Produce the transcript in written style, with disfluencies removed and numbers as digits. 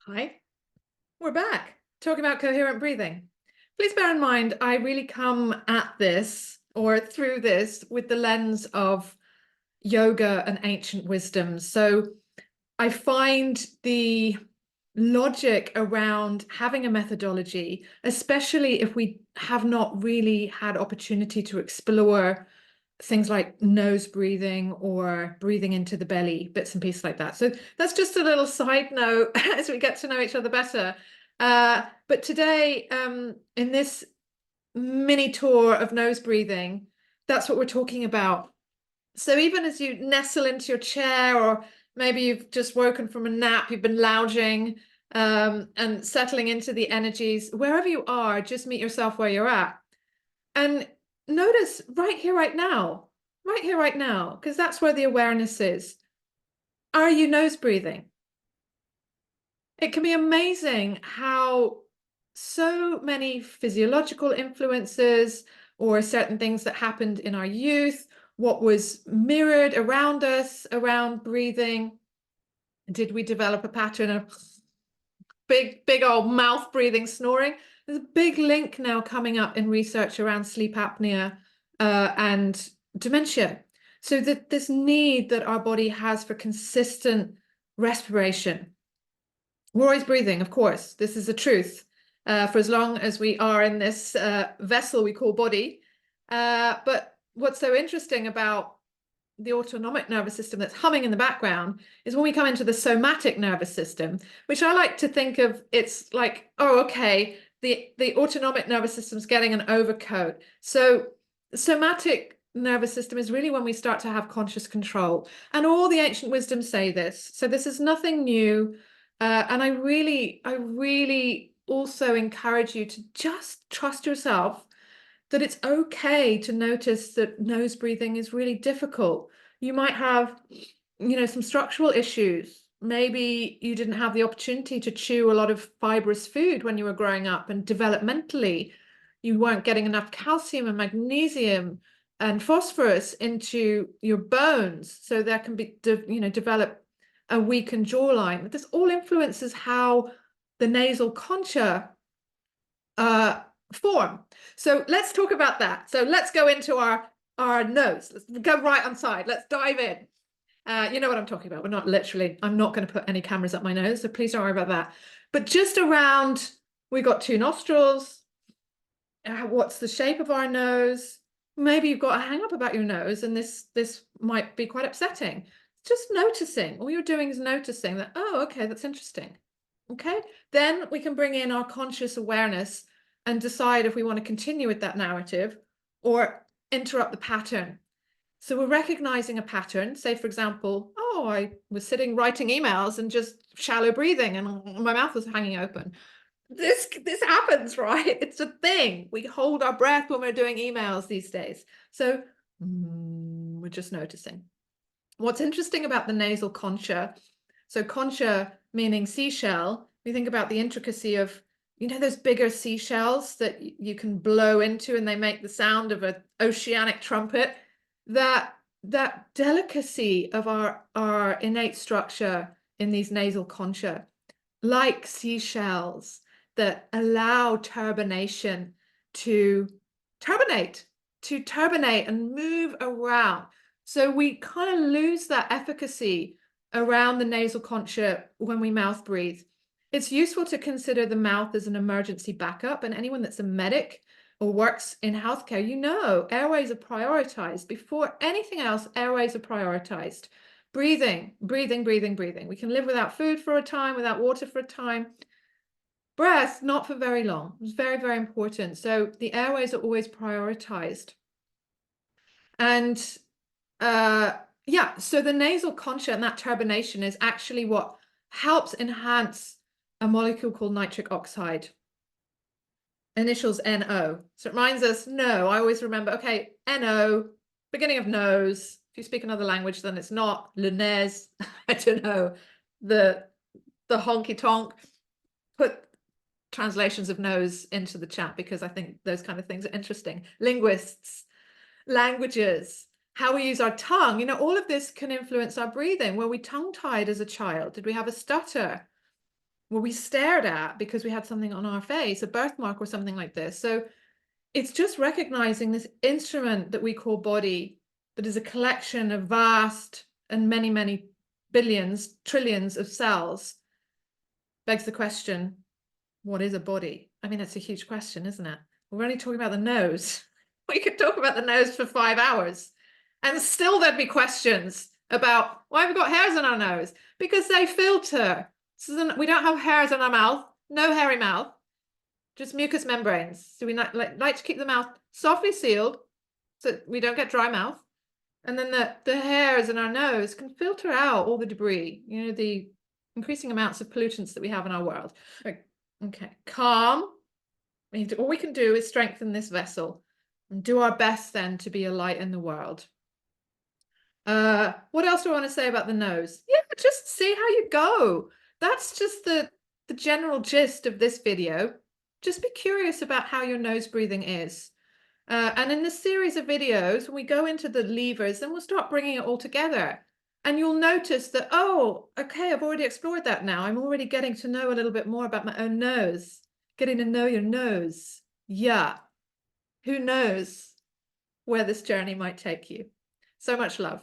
Hi, we're back talking about coherent breathing. Please bear in mind, I really come at this or through this with the lens of yoga and ancient wisdom. So I find the logic around having a methodology, especially if we have not really had opportunity to explore things like nose breathing or breathing into the belly, bits and pieces like that. So that's just a little side note as we get to know each other better. But today, in this mini tour of nose breathing, that's what we're talking about. So even as you nestle into your chair, or maybe you've just woken from a nap, you've been lounging and settling into the energies, wherever you are, just meet yourself where you're at. And notice right here, right now, because that's where the awareness is. Are you nose breathing? It can be amazing how so many physiological influences or certain things that happened in our youth, what was mirrored around us, around breathing. Did we develop a pattern of big old mouth breathing, snoring? There's a big link now coming up in research around sleep apnea and dementia. So that this need that our body has for consistent respiration. We're always breathing, of course. This is the truth. For as long as we are in this vessel we call body. But what's so interesting about the autonomic nervous system that's humming in the background is when we come into the somatic nervous system, which I like to think of, it's like, oh, okay, the autonomic nervous system's getting an overcoat. So the somatic nervous system is really when we start to have conscious control. And all the ancient wisdoms say this. So this is nothing new. And I really also encourage you to just trust yourself that it's okay to notice that nose breathing is really difficult. You might have, some structural issues. Maybe you didn't have the opportunity to chew a lot of fibrous food when you were growing up, and developmentally, you weren't getting enough calcium and magnesium and phosphorus into your bones. So there can be, develop a weakened jawline. But this all influences how the nasal concha form. So let's talk about that. So let's go into our nose. Let's go right on side. Let's dive in. You know what I'm talking about. We're not literally, I'm not going to put any cameras up my nose, so please don't worry about that. But just around, we got two nostrils. What's the shape of our nose? Maybe you've got a hang up about your nose, and this might be quite upsetting. Just noticing. All you're doing is noticing that, oh, okay, that's interesting. Okay, then we can bring in our conscious awareness and decide if we want to continue with that narrative or interrupt the pattern. So we're recognizing a pattern. Say, for example, oh, I was sitting writing emails and just shallow breathing and my mouth was hanging open. This happens, right? It's a thing. We hold our breath when we're doing emails these days. So we're just noticing. What's interesting about the nasal concha, so concha meaning seashell, we think about the intricacy of, those bigger seashells that you can blow into and they make the sound of an oceanic trumpet. That delicacy of our innate structure in these nasal concha, like seashells that allow turbinate and move around. So we kind of lose that efficacy around the nasal concha when we mouth breathe. It's useful to consider the mouth as an emergency backup, and anyone that's a medic or works in healthcare, airways are prioritized. Before anything else, airways are prioritized. Breathing. We can live without food for a time, without water for a time. Breath, not for very long. It's very, very important. So the airways are always prioritized. And so the nasal concha and that turbination is actually what helps enhance a molecule called nitric oxide. Initials NO. So it reminds us, no, I always remember, okay, NO, beginning of nose. If you speak another language, then it's not le nez. I don't know, the honky tonk. Put translations of nose into the chat, because I think those kind of things are interesting. Linguists, languages, how we use our tongue, all of this can influence our breathing. Were we tongue-tied as a child? Did we have a stutter? were we stared at because we had something on our face, a birthmark or something like this. So it's just recognizing this instrument that we call body, that is a collection of vast and many, many billions, trillions of cells, begs the question, what is a body? I mean, that's a huge question, isn't it? We're only talking about the nose. We could talk about the nose for 5 hours, and still there'd be questions about why have we got hairs in our nose? Because they filter. So we don't have hairs in our mouth, no hairy mouth, just mucous membranes. So we like to keep the mouth softly sealed so we don't get dry mouth. And then the hairs in our nose can filter out all the debris, you know, the increasing amounts of pollutants that we have in our world. Okay, calm. All we can do is strengthen this vessel and do our best then to be a light in the world. What else do I want to say about the nose? Yeah, just see how you go. That's just the general gist of this video. Just be curious about how your nose breathing is. And in this series of videos, when we go into the levers, then we'll start bringing it all together. And you'll notice that, oh, okay, I've already explored that now. I'm already getting to know a little bit more about my own nose. Getting to know your nose. Yeah. Who knows where this journey might take you? So much love.